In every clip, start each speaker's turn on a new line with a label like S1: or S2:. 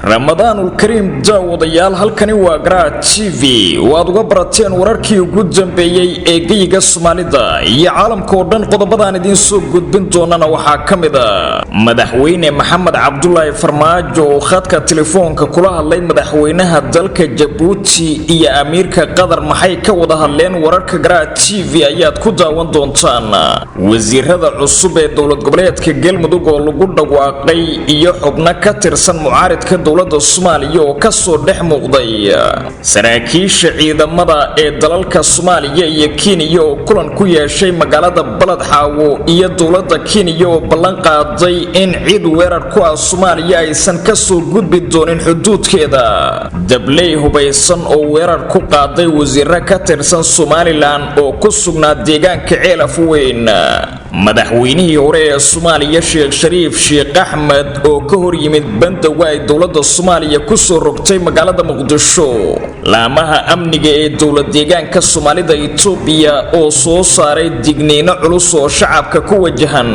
S1: ramadaanul kariim daawadayaal halkani waa Qatar TV waad uga barateen wararkii ugu dambeeyay ee geyiga Soomaalida iyo caalamka oo dhan qodobadaan idin soo gudbin doonana waxaa kamid ah madaxweyne Maxamed Cabdullaahi Farmaajo oo khadka telefoonka kula hadlay madaxweynaha dalka Jabuti iyo amiirka Qatar maxay ka wada hadleen wararka Qatar TV ayaad ku daawan doontaan wasiirada cusub ee dowlad goboleedka Galmudug oo lagu dhawaaqay iyo xubno ka tirsan mucaaradka dowladda Soomaaliya oo ka soo dhex muuqday saraakiisha ciidamada ee dalalka Soomaaliya iyo Kenya oo kulan ku yeeshay magaalada Balad Xaawo iyo dowladda Kenya oo ballan qaaday in cid weerar ku ah Soomaaliya aysan ka soo gudbi doonin xuduudkeeda dablay hubaysan oo weerar ku qaaday wasiirka ka tirsan Somaliland oo ku sugnaa deegaanka Ceelaf Weyn madaxweynihii hore ee Soomaaliya Sheekh Shariif Sheekh Axmed oo ka hor yimid bandowga ay dowladda Soomaaliya ku soo rogtay magaalada Muqdisho laamaha amniga ee dowlad deegaanka Soomaalida Itoobiya oo soo saaray digniino culus oo shacabka ku wajahan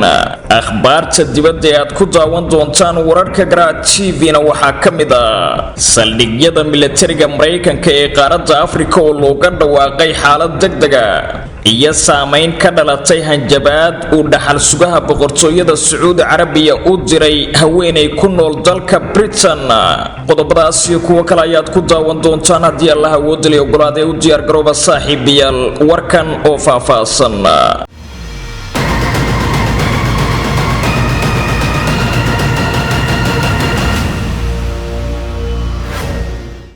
S1: akhbaarta dibadda ee aad ku daawan doontaan wararka Qatar TV-na waxaa kamid ah saldhigyada militariga Mareykanka ee qaaradda Afrika oo looga dhawaaqay xaalad degdeg ah iyo saameyn ka dhalatay hanjabaad uu dhaxal sugaha boqortooyada Sacuudi Carabiya u diray haweeney ku nool dalka Britain qodobadaas iyo kuwa kale ayaad ku daawan doontaan haddii Allah awood leh ogolaadey u diyaar garooba saaxiibayaal warkan oo faahfaahsan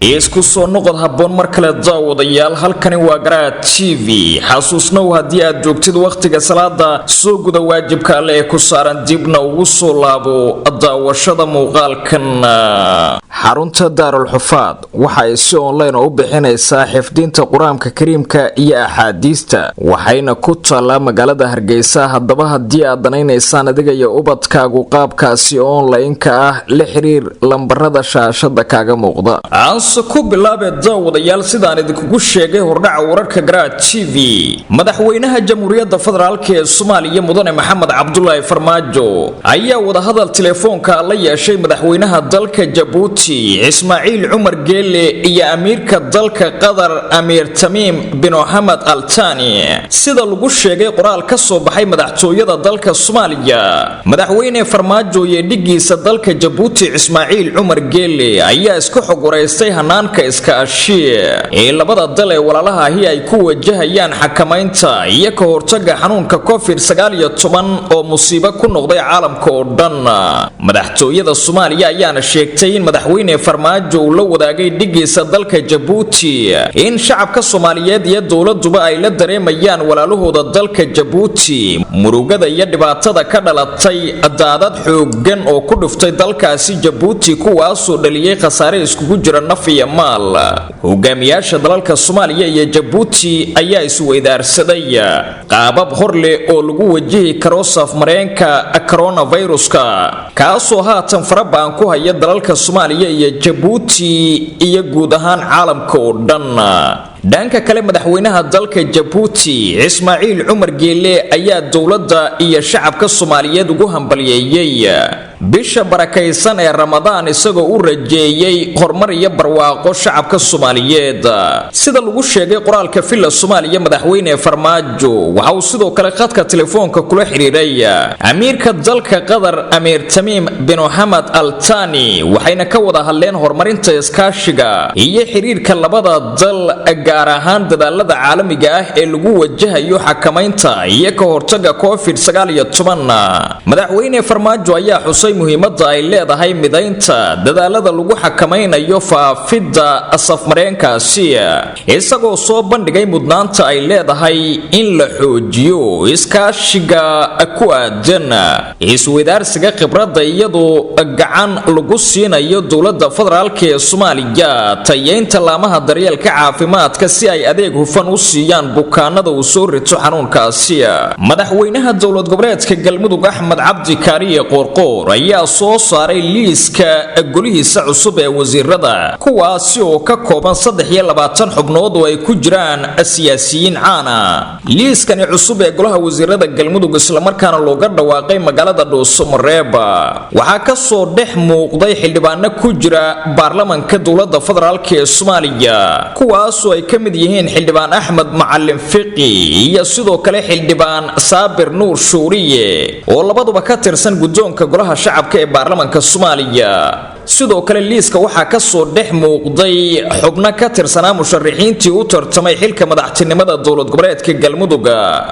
S1: isku soo noqod haboon mar kale daawadayaal halkani waa Qatar TV xasuusnow haddii aad joogtid waqtiga salaada soo guda waajibka alle ee ku saaran dibna ugu soo laabo daawashada muuqaalkan xarunta Daarul Xufaad waxa ay si online u bixinaysaa xifdinta Quraanka Kariimka iyo axaadiista waxayna ku taalaa magaalada Hargeysa haddaba haddii aad danaynaysaan adiga iyo ubadkaagu qaabkaasi online-ka ah la xiriir lambarada shaashada kaaga muuqda ku bilaabay daawadayaal sidaan idinku sheegay hordhaca wararka Qatar TV madaxweynaha jamhuuriyadda federaalka ee Soomaaliya mudane Maxamed Cabdullaahi Farmaajo ayaa wada hadal telefoonka la yeeshay madaxweynaha dalka Jabuti Ismaaciil Cumar Geelle iyo amiirka dalka Qatar Amiir Tamiim bin Mohammed Al Thani sida lagu sheegay qoraal ka soo baxay madaxtooyada dalka Soomaaliya madaxweyne Farmaajo iyo dhigiisa dalka Jabuti Ismaaciil Cumar Geelle ayaa isku xogoreystay hanaanka iskaashiga ee labada dal ee walaalaha ahi ay ku wajahayaan xakamaynta iyo ka hortagga xanuunka COVID-19 oo musiibo ku noqday caalamka oo dhan madaxtooyada Soomaaliya ayaana sheegtay in madaxweyne Farmaajo uu la wadaagay dhigiisa dalka Jabuti in shacabka Soomaaliyeed iyo dowladuba ay la dareemayaan walaalahooda dalka Jabuti murugada iyo dhibaatada ka dhalatay daadad xooggan oo ku dhuftay dalkaasi Jabuti kuwaas oo dhaliyay khasaare iskugu jira nafiya maal hogaamiyaasha dalalka Soomaaliya iyo Jabuti ayaa isweydaarsaday qaabab horle oo lagu wajihi karo safmareenka coronavirus-ka kaasoo haatan farabaan ku haya dalalka Soomaaliya iyo Jabuti iyo guud ahaan caalamka oo dhan dhanka kale madaxweynaha dalka Jabuti Ismaaciil Cumar Geelle ayaa dowladda iyo shacabka Soomaaliyeed ugu hambalyeeyay bisha barakaysan ee Ramadaan isagoo u rajeeyay horumar iyo barwaaqo shacabka Soomaaliyeed sida lagu sheegay qoraalka filla Soomaaliya madaxweyne Farmaajo waxa uu sidoo kale khadka telefoonka kula xiriiray amiirka dalka Qatar Amiir Tamiim bin Mohammed Al Thani waxayna ka wada hadleen horumarinta iskaashiga iyo xiriirka labada dal gaar ahaan dadaalada caalamiga ah ee lagu wajahayo xakamaynta iyo ka hortagga COVID-19 madaxweyne Farmaajo ayaa xusay muhiimadda ay leedahay midaynta dadaalada lagu xakamaynayo faafidda safmareenkaasi isagoo soo bandhigay mudnaanta ay leedahay in la xoojiyo iskaashiga ku aadan isweydaarsiga khibradda iyadoo gacan lagu siinayo dowladda federaalka ee Soomaaliya tayeynta laamaha daryeelka caafimaadka si ay adeeg hufan u siiyaan bukaanada uu soo rito xanuunkaasi madaxweynaha dowlad goboleedka Galmudug Axmed Cabdi Kaariye Qoorqoor ayaa soo saaray liiska golihiisa cusub ee wasiirada kuwaasi oo ka kooban 23 xubnood oo ay ku jiraan siyaasiyiin caan ah. liiskani cusub ee golaha wasiirada galmudug isla markaana looga dhawaaqay magaalada Dhuusamareeb waxaa ka soo dhex muuqday xildhibaano ku jira baarlamaanka dowladda federaalka ee Soomaaliya kuwaas oo ay ka mid yihiin xildhibaan Axmed Macalin Fiqi iyo sidoo kale xildhibaan Saabir Nuur Shuuriye oo labaduba ka tirsan guddoonka golaha shacabka ee baarlamaanka Soomaaliya sidoo kale liiska waxaa ka soo dhex muuqday xubno ka tirsanaa musharaxiintii u tartamay xilka madaxtinimada dowlad goboleedka galmudug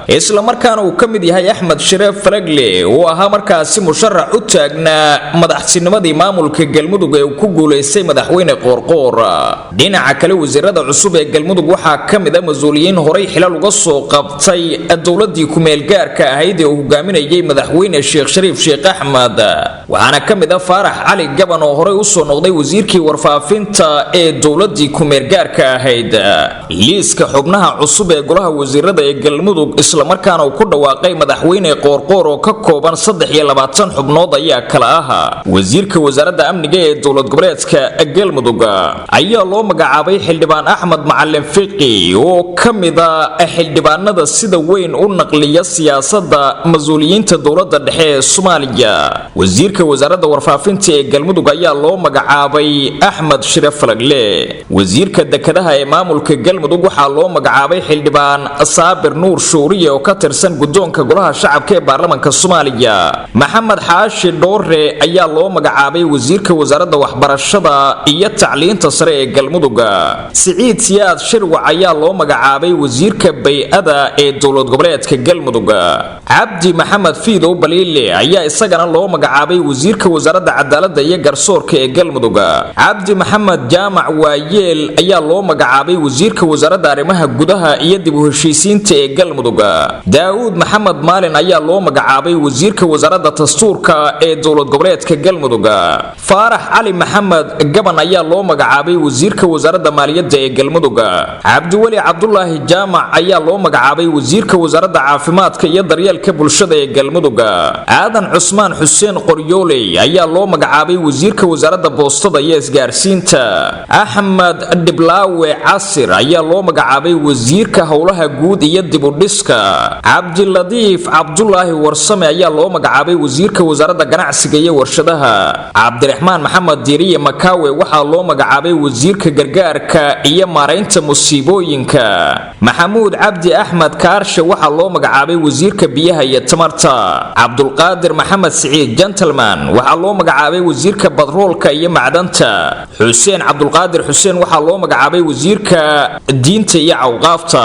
S1: isla markaana uu ka mid yahay Axmed Shiray Falagle oo ahaa markaasi musharax u taagnaa madaxtinimadii maamulka galmudug ee ku guuleystay madaxweyne Qoorqoor. dhinaca kale wasiirada cusub ee galmudug waxaa ka mid ah mas'uuliyiin horey xilal uga soo qabtay dowladii ku meel gaarka ahayd ee uu hogaaminayay madaxweyne Sheekh Shariif Sheekh Axmed waxaana ka mid ah Faarax Cali Gaban oo u soo noqday wasiirkii warfaafinta ee dowladii ku meel gaarka ahayd. liiska xubnaha cusub ee golaha wasiirada ee galmudug isla markaana uu ku dhawaaqay madaxweyne Qoorqoor oo ka kooban 23 xubnood ayaa kala ah wasiirka wasaaradda amniga ee dowlad goboleedka galmudug ayaa loo magacaabay xildhibaan Axmed Macalin Fiqi oo ka mid ah xildhibaanada sida weyn u naqliya siyaasadda mas'uuliyiinta dowladda dhexe ee Soomaaliya. wasiirka wasaaradda warfaafinta ee galmudug ayaa loo magacaabay Axmed Shiray Falagle. wasiirka dekedaha ee maamulka galmudug waxaa loo magacaabay xildhibaan Saabir Nuur Shuuriye oo ka tirsan guddoonka golaha shacabka ee baarlamaanka Soomaaliya. Maxamed Xaashi Dhoore ayaa loo magacaabay wasiirka wasaaradda waxbarashada iyo tacliinta sare ee galmudug. Siciid Siyaad Shirwac ayaa loo magacaabay wasiirka bay'ada ee dowlad goboleedka galmudug. Cabdi Maxamed Fiidow Baliile ayaa isagana loo magacaabay wasiirka wasaaradda cadaaladda iyo garsoorka ee galmudug. Cabdi Maxamed Jaamac Waayeel ayaa loo magacaabay wasiirka wasaaradda arrimaha gudaha iyo dib u heshiisiinta ee galmudug. Daawud Maxamed Maalin ayaa loo magacaabay wasiirka wasaaradda dastuurka ee dowlad goboleedka galmudug. Faarax Cali Maxamed Gaban ayaa loo magacaabay wasiirka wasaaradda maaliyadda ee galmudug. Cabdiwali Cabdullaahi Jaamac ayaa loo magacaabay wasiirka wasaaradda caafimaadka iyo daryeelka bulshada ee galmudug. Aadan Cusmaan Xuseen Qoryooley ayaa loo magacaabay wasiirka wasaaradda boostada iyo isgaarsiinta. Axmed Dhiblaawe Casir ayaa loo magacaabay wasiirka howlaha guud iyo dib u dhiska. Cabdiladiif Cabdullaahi Warsame ayaa loo magacaabay wasiirka wasaaradda ganacsiga iyo warshadaha. Cabdiraxmaan Maxamed Diiriye Makaawe waxaa loo magacaabay wasiirka gargaarka iyo maareynta musiibooyinka. Maxamuud Cabdi Axmed Kaarshe waxaa loo magacaabay wasiirka biyaha iyo tamarta. Cabdulqaadir Maxamed Siciid Gentleman waxaa loo magacaabay wasiirka badroolka iyo macdanta. Xuseen Cabdulqaadir Xuseen waxaa loo magacaabay wasiirka diinta iyo awqaafta.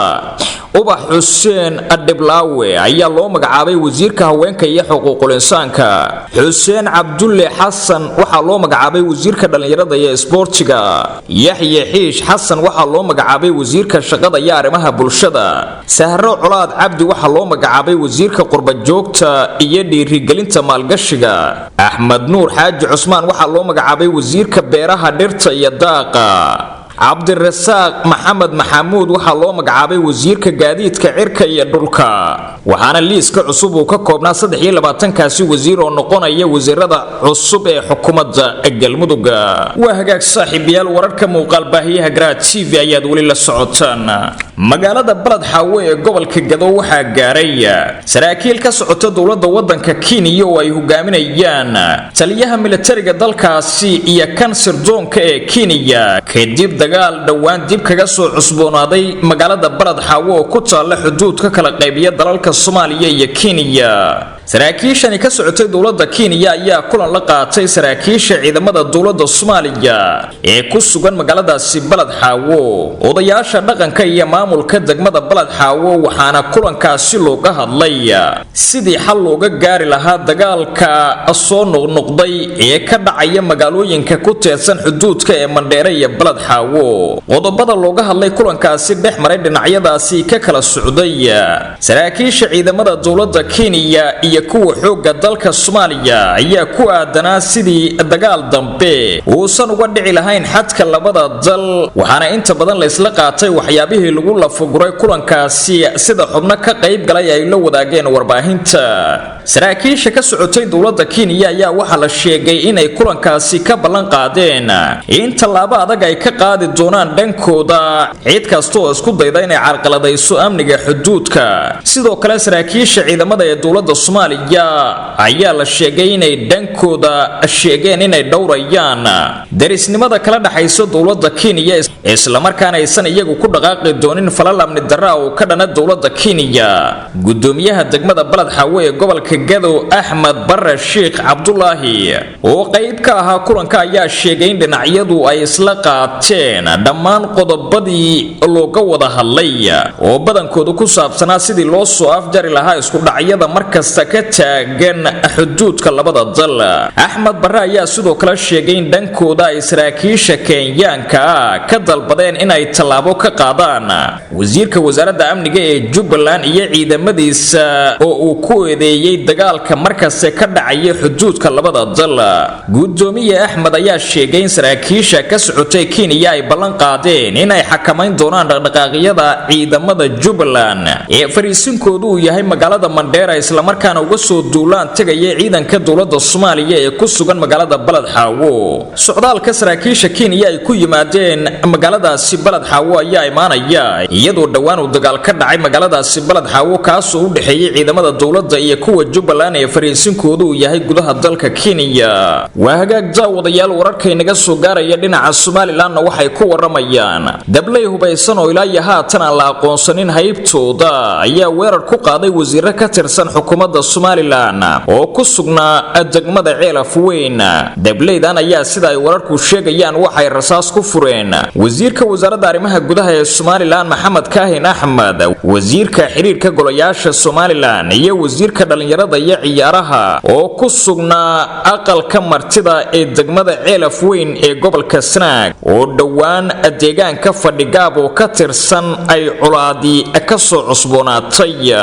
S1: ubax Xuseen Dhiblaawe ayaa loo magacaabay wasiirka haweenka iyo xuquuqul insaanka. Xuseen Cabdulle Xasan waxaa loo magacaabay wasiirka dhalinyarada iyo isboortiga. Yaxye Xiish Xasan waxaa loo magacaabay wasiirka shaqada iyo arrimaha bulshada. Sahro Colaad Cabdi waxaa loo magacaabay wasiirka qurba joogta iyo dhiirigelinta maalgashiga. Axmed Nuur Xaaji Cusmaan waxaa loo magacaabay wasiirka beeraha dhirta iyo daaqa. Cabdirasaaq Maxamed Maxamuud waxaa loo magacaabay wasiirka gaadiidka cirka iyo dhulka. waxaana liiska cusub uu ka koobnaa 23 kaasi wasiir oo noqonaya wasiirada cusub ee xukuumadda galmudug. waa hagaag saaxiibayaal wararka muuqaal baahiyaha Garaad TV ayaad wali la socotaan. magaalada Balad Xaawe ee gobolka Gado waxaa gaaray saraakiil ka socota dowladda wadanka Kenya oo ay hogaaminayaan taliyaha militariga dalkaasi iyo kan sirdoonka ee Kenya kadib dagaal dhawaan dib kaga soo cusboonaaday magaalada Balad Xaawe oo ku taala xuduudka kala qaybiya dalalka Soomaaliya iyo Kenya. saraakiishani ka socotay dowladda Kenya ayaa kulan la qaatay saraakiisha ciidamada dowladda Soomaaliya ee ku sugan magaaladaasi Balad Xaawe. odayaasha dhaqanka iyo maamulka degmada Balad Xaawe waxaana kulankaasi looga hadlay sidii xal looga gaari lahaa dagaalka soo noqnoqday ee ka dhacaya magaalooyinka ku teedsan xuduudka ee Mandheere iyo Balad Xaawe. qodobada looga hadlay kulankaasi dhex maray dhinacyadaasi ka kala socday saraakiisha ciidamada dowladda Kenya iyo kuwa xooga dalka Soomaaliya ayaa ku aadanaa sidii dagaal dambe uusan uga dhici lahayn xadka labada dal. waxaana inta badan la isla qaatay waxyaabihii lagu lafaguray kulankaasi sida xubno ka qayb galay ay la wadaageen warbaahinta. saraakiisha ka socotay dowladda Kenya ayaa waxa la sheegay inay kulankaasi ka ballan qaadeen in tallaabo adag ay ka qaadi doonaan dhankooda cid kasta oo isku dayda inay carqaladayso amniga xuduudka sidoo kale saraakiisha ciidamada ee dowladda Soomaaliya ayaa la sheegay inay dhankooda sheegeen inay dhowrayaan darisnimada kala dhaxayso dowladda Kenya isla markaana aysan iyagu ku dhaqaaqi doonin falal amni darro oo ka dhana dowladda Kenya gudoomiyaha degmada balad xawe ee gobolka Gado Ahmed Barre Sheikh Abdullahi oo qayb ka ahaa kulanka ayaa sheegay in dhinacyadu ay isla qaateen dhammaan qodobadii looga wada hadlay oo badankoodu ku saabsanaa sidii loo soo afjari lahaa isku dhacyada markasta ka taagan xuduudka labada dal Ahmed Barre ayaa sidoo kale sheegay in dhankooda ay saraakiisha Kenyaanka ka dalbadeen inay tallaabo ka qaadaan wasiirka wasaaradda amniga ee Jubbaland iyo ciidamadiisa oo uu ku eedeeyay dagaalka markaas ka dhacay xuduudka labada dal gudoomiye Ahmed ayaa sheegay in saraakiisha ka socotay Kenya ay ballan qaadeen inay xakameyn doonaan dhaqdhaqaaqyada ciidamada Jubbaland ee fariisinkoodu uu yahay magaalada Mandera isla markaana uga soo duulaan tagay ciidanka dowladda Soomaaliya ee ku sugan magaalada Balad Xaawo socdaalka saraakiisha Kenya ay ku yimaadeen magaaladaasi Balad Xaawo ayaa imaanaya iyadoo dhawaan uu dagaal ka dhacay magaaladaasi Balad Xaawo kaas oo u dhaxeeyay ciidamada dowladda iyo kuwa Jubbaland ee fariisinkoodu uu yahay gudaha dalka Kenya waa Argaagaxday wadayaal wararka inaga soo gaaraya dhinaca Somaliland waxay ku waramayaan dablay hubaysan oo ilaa haatan aan la aqoonsanin haybtooda ayaa weerar ku qaaday wasiirro ka tirsan xukuumadda Somaliland oo ku sugnaa degmada Ceelaf Weyn dablaydan ayaa sida ay wararku sheegayaan waxay rasaas ku fureen wasiirka wasaaradda arrimaha gudaha ee Somaliland Maxamed Kaahin Axmed wasiirka xiriirka golayaasha Somaliland iyo wasiirka dhalinyarada iyo ciyaaraha oo ku sugnaa aqalka martida ee degmada Ceelaf Weyn ee gobolka Sanaag oo dhawaan deegaanka fadhigaab oo ka tirsan ay culaadi ka soo cusboonaatay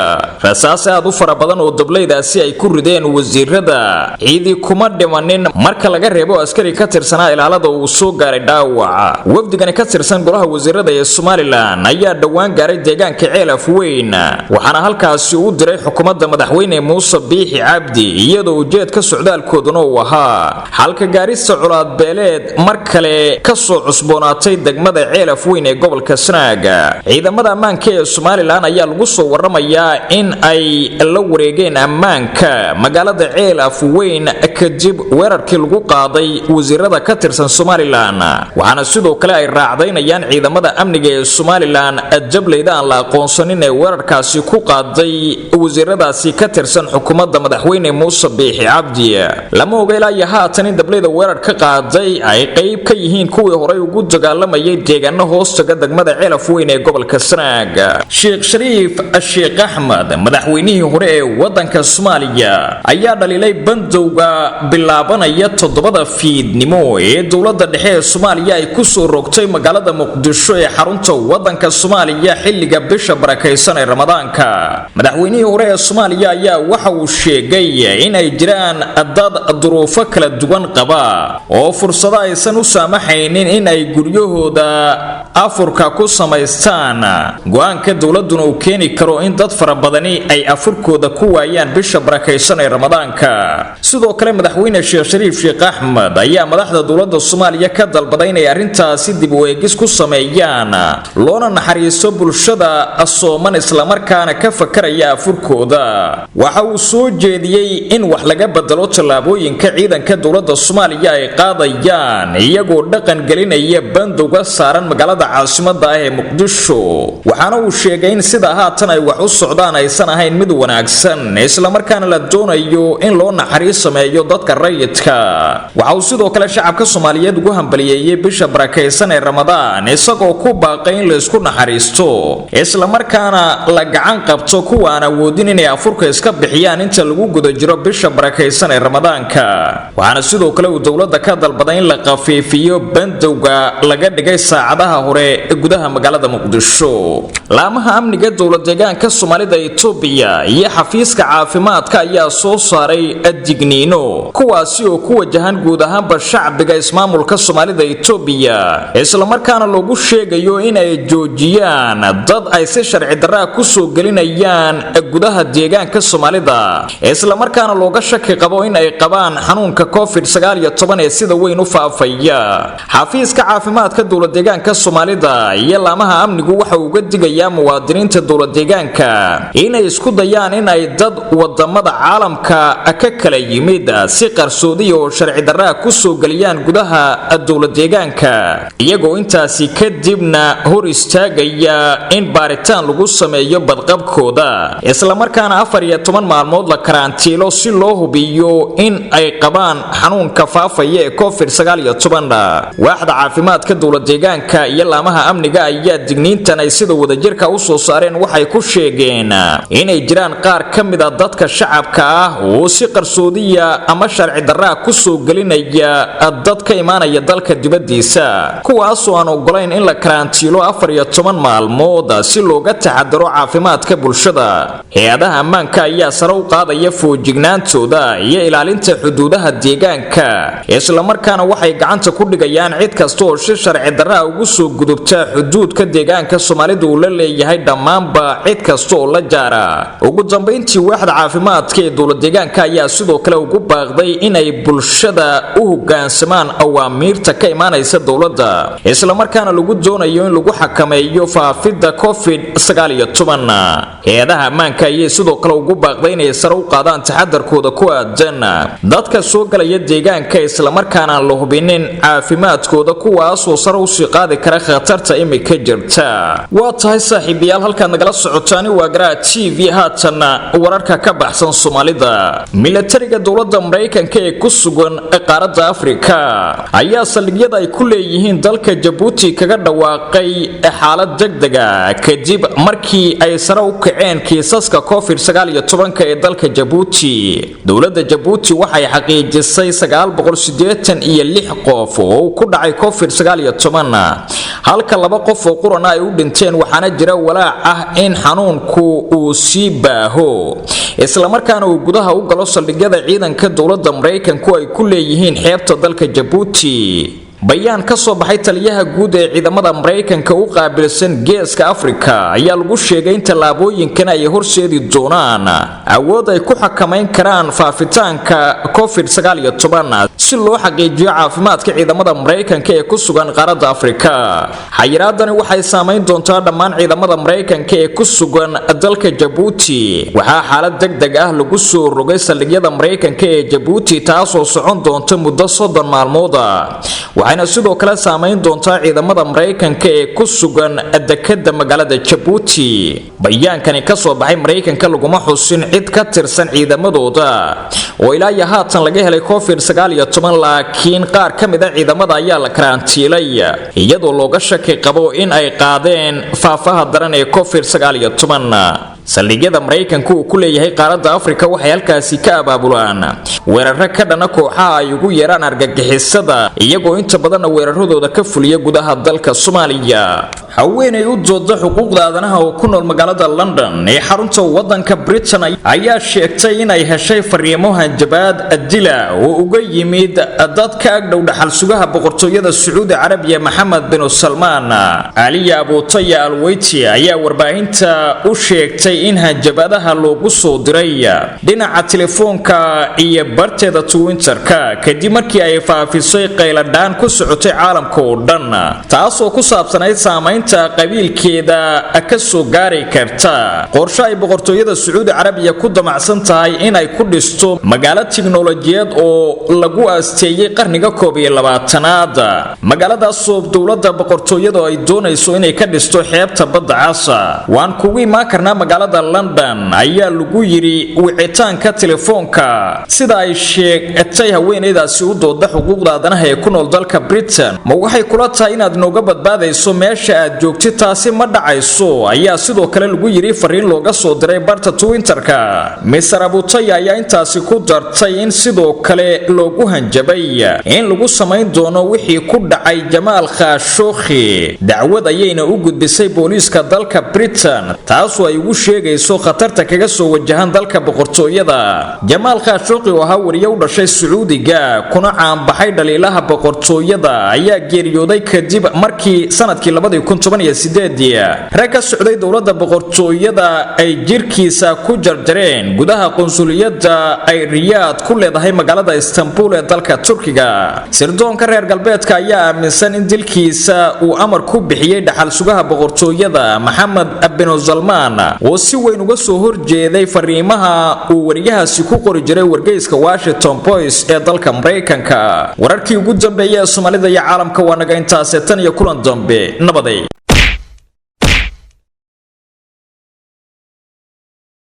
S1: rasaas aad u fara badan oo dablaydaasi ay ku rideen wasiirada ciidi kuma dhimanin marka laga reebo askari ka tirsanaa ilaalada uu soo gaaray dhaawac wafdigani ka tirsan golaha wasiirada ee Somaliland ayaa dhawaan gaaray deegaanka Ceelaf Weyn waxaana halkaasi u diray xukuumadda madaxweyne Muuse Biixi Cabdi iyadoo ujeedka socdaalkooduna uu ahaa halka gaarista culaad beeleed mar kale ka soo cusboonaatay degmada Ceelaf Weyn ee gobolka Sanaag ciidamada ammaanka ee Somaliland ayaa lagu soo waramayaa in ay la wareegeen ammaanka magaalada Ceelaf Weyn kadib weerarkii lagu qaaday wasiirada ka tirsan Somaliland waxaana sidoo kale ay raacdaynayaan ciidamada amniga ee Somaliland dablayda aan la aqoonsanin ee weerarkaasi ku qaaday wasiiradaasi ka tirsan xukuumadda madaxweyne Muuse Biixi Cabdi lama oga ilaa haatan in dablayda weerar ka qaaday ay qayb ka yihiin kuwii hore ugu dagaalamayay deegaano hoostaga degmada Ceelaf Weyn ee gobolka Sanaag Sheikh Shariif Sheikh Ahmed madaxweynihii hore ee wadanka Soomaaliya ayaa dhaliilay bandowga bilaabanaya 7 fiidnimo ee dowladda dhexe ee Soomaaliya ay ku soo rogtay magaalada Muqdisho ee xarunta wadanka Soomaaliya xilliga bisha barakeysan ee Ramadaanka madaxweynihii hore ee Soomaaliya ayaa waxa uu sheegay in ay jiraan dad duruufo kala duwan qaba oo fursado aysan u saamaxaynin in ay guryahooda afurka ku samaystaan go'aanka dowladuna uu keeni karo in dad fara badani ay afurkooda ku waayaan bisha barakeysan ee Ramadaanka sidoo kale madaxweyne Sheikh Shariif Sheikh Ahmed ayaa madaxda dowladda Soomaaliya ka dalbaday inay arintaasi dib u eegis ku sameeyaan loona naxariisto bulshada Soomaan isla markaana ka fakaraya afurkooda waxa uu soo jeediyay in wax laga bedelo tallaabooyinka ciidanka dowladda Soomaaliya ay qaadayaan iyagoo dhaqan gelinaya bandowga saaran magaalada caasimadda ah ee Muqdisho waxaana uu sheegay in sida haatan ay wax u socdaan aysan ahayn mid wanaagsan isla markaana la doonayo in loo naxariis sameeyo dadka rayidka waxa uu sidoo kale shacabka Soomaaliyeed ugu hambaliyeeyay bisha barakeysan ee Ramadaan isagoo ku baaqay in la isku naxariisto isla markaana la gacan qabto kuwa aan awoodin inay afurka iska bixiyaan inta lagu guda jiro bisha barakeysan ee Ramadaanka waxaana sidoo kale uu dowladda ka dalbaday in la qafiifiyo bandowga laga dhigay saacadaha hore ee gudaha magaalada Muqdisho laamaha amniga dowladda deegaanka Soomaalida Itoobiya iyo xafiiska caafimaadka ayaa soo saaray digniino kuwaasi oo ku wajahan guud ahaanba shacbiga ismaamulka Soomaalida Itoobiya isla markaana loogu sheegayo in ay joojiyaan dad ay si sharci darro ku soo gelinayaan gudaha deegaanka Soomaalida Soomaalida isla markaana looga shaki qabo in ay qabaan xanuunka COVID-19 ee sida weyn u faafaya. xafiiska caafimaadka dowlad deegaanka Soomaalida iyo laamaha amnigu waxa uu uga digayaa muwaadiniinta dowlad deegaanka inay isku dayaan in ay dad wadamada caalamka ka kala yimid si qarsoodi oo sharci darro ku soo galiyaan gudaha dowlad deegaanka iyagoo intaasi kadibna hor istaagaya in baaritaan lagu sameeyo badqabkooda isla markaana 14 maalmood la karantiilo si loo hubiyo in ay qabaan xanuunka faafaya ee COVID-19. waaxda caafimaadka dowlad deegaanka iyo laamaha amniga ayaa digniintan ay sida wadajirka u soo saareen waxay ku sheegeen inay jiraan qaar ka mid ah dadka shacabka ah oo si qarsoodiya ama sharci darro ku soo gelinaya dad ka imaanaya dalka dibadiisa kuwaas oo aan ogolayn in la karantiilo 14 maalmood si looga taxadaro caafimaadka bulshada. hay'adaha ammaanka ayaa sare u qaadaya foojignaantooda iyo ilaalinta xuduudaha deegaanka isla markaana waxay gacanta ku dhigayaan cid kasta oo si sharci darro ugu soo gudubta xuduudka deegaanka Soomaalidu uu la leeyahay dhammaanba cid kasta oo la jaara. ugu dambeyntii waaxda caafimaadka ee dowlad deegaanka ayaa sidoo kale ugu baaqday inay bulshada u hoggaansamaan awaamiirta ka imaanaysa dowladda isla markaana lagu doonayo in lagu xakameeyo faafidda COVID-19. hay'adaha ammaanka ayaa sidoo kale ugu baaqday inay sare u qaadaan taxadarkooda ku aadan dadka soo galaya deegaanka isla markaana la hubinin caafimaadkooda kuwaas oo sare u sii qaadi kara khatarta imika jirta. waa tahay saaxiibayaal halkaad nagala socotaan waa Garaa TV haatan wararka ka baxsan Soomaalida. militariga dowladda Mareykanka ee ku sugan qaaradda Afrika ayaa saldhigyada ay ku leeyihiin dalka Jabuti kaga dhawaaqay xaalad degdeg ah kadib markii ay sare u kaceen kiisaska COVID-19 ee dalka Jabuti. dowladda Jabuti waxay xaqiijisay 986 qof oo ku dhacay COVID-19 halka 2 qof oo qurana ay u dhinteen waxaana jira walaac ah in xanuunku uu sii baaho isla markaana uu gudaha u galo saldhigyada ciidanka dowladda Mareykanku ay ku leeyihiin xeebta dalka Jabuti. bayaan ka soo baxay taliyaha guud ee ciidamada Mareykanka u qaabilsan geeska Afrika ayaa lagu sheegay in tallaabooyinkan ay horseedi doonaan awood ay ku xakameyn karaan faafitaanka COVID-19 si loo xaqiijiyo caafimaadka ciidamada Mareykanka ee ku sugan qaaradda Afrika. xayiraadani waxay saameyn doontaa dhammaan ciidamada Mareykanka ee ku sugan dalka Jabuti. waxaa xaalad degdeg ah lagu soo rogay saldhigyada Mareykanka ee Jabuti taasoo socon doonta muddo 30 maalmood waxayna sidoo kale saameyn doontaa ciidamada Mareykanka ee ku sugan dekedda magaalada Jabuti. bayaankani ka soo baxay Mareykanka laguma xusin cid ka tirsan ciidamadooda oo ilaa haatan laga helay COVID-19 laakiin qaar ka mid ah ciidamada ayaa la karantiilay iyadoo looga shaki qabo in ay qaadeen faafaha daran ee COVID-19. saldhigyada Mareykanku uu ku leeyahay qaaradda Afrika waxay halkaasi ka abaabulaan weerarro ka dhana kooxaha ay ugu yeeraan argagixisada iyagoo inta badan weeraradooda ka fuliya gudaha dalka Soomaaliya. haweeney u dooda xuquuqda aadanaha oo ku nool magaalada London ee xarunta wadanka Britain ayaa sheegtay in ay heshay fariimo hanjabaad dila oo uga yimid dadka agdhow dhaxal sugaha boqortooyada Sacuudi Carabiya Maxamed bin Salmaan. Aliya Abutaya Alweyti ayaa warbaahinta u sheegtay in hanjabaadaha loogu soo diray dhinaca telefoonka iyo barteeda Twitterka kadib markii ay faafisay qayladaan ku socotay caalamka oo dhan taasoo ku saabsanayd saameynta qabiilkeeda ka soo gaari karta qorshe ay boqortooyada Sacuudi Carabiya ku damacsan tahay in ay ku dhisto magaalo tiknoolajiyad oo lagu aasteeyay qarniga 21aad. magaaladaas oo dowladda boqortooyada ay doonayso inay ka dhisto xeebta badda Cas. waan kugu imaan karnaa magaalada London ayaa lagu yiri wicitaanka telefoonka sida ay sheegtay haweeneydaasi u dooda xuquuqda aadanaha ee ku nool dalka Britain. ma waxay kula tahay inaad nooga badbaadayso meesha aad joogtid taasi ma dhacayso ayaa sidoo kale lagu yiri fariin looga soo diray barta Twitterka. Mr. Abutaya ayaa intaasi ku dartay in sidoo kale loogu hanjabay in lagu sameyn doono wixii ku dhacay Jamaal Khashoggi. dacwad ayayna u gudbisay booliiska dalka Britain taasoo ay ugu sheegayso khatarta kaga soo wajahan dalka boqortooyada. Jamaal Khashoggi oo ahaa wariye u dhashay Sacuudiga kuna caan baxay dhaliilaha boqortooyada ayaa geeriyooday kadib markii sanadkii 2000 rag ka socday dowladda boqortooyada ay jirkiisa ku jarjareen gudaha qunsuliyadda ay Riyaad ku leedahay magaalada Istanbul ee dalka Turkiga. Sirdoonka reer galbeedka ayaa aaminsan in dilkiisa uu amar ku bixiyay dhaxal sugaha boqortooyada Maxamed bin Salman oo si weyn uga soo horjeeday fariimaha uu wariyahaasi ku qori jiray wargeyska Washington Post ee dalka Mareykanka. wararkii ugu dambeeyay Soomaalida iyo caalamka waa naga intaas tan iyo kulan dambe nabaday.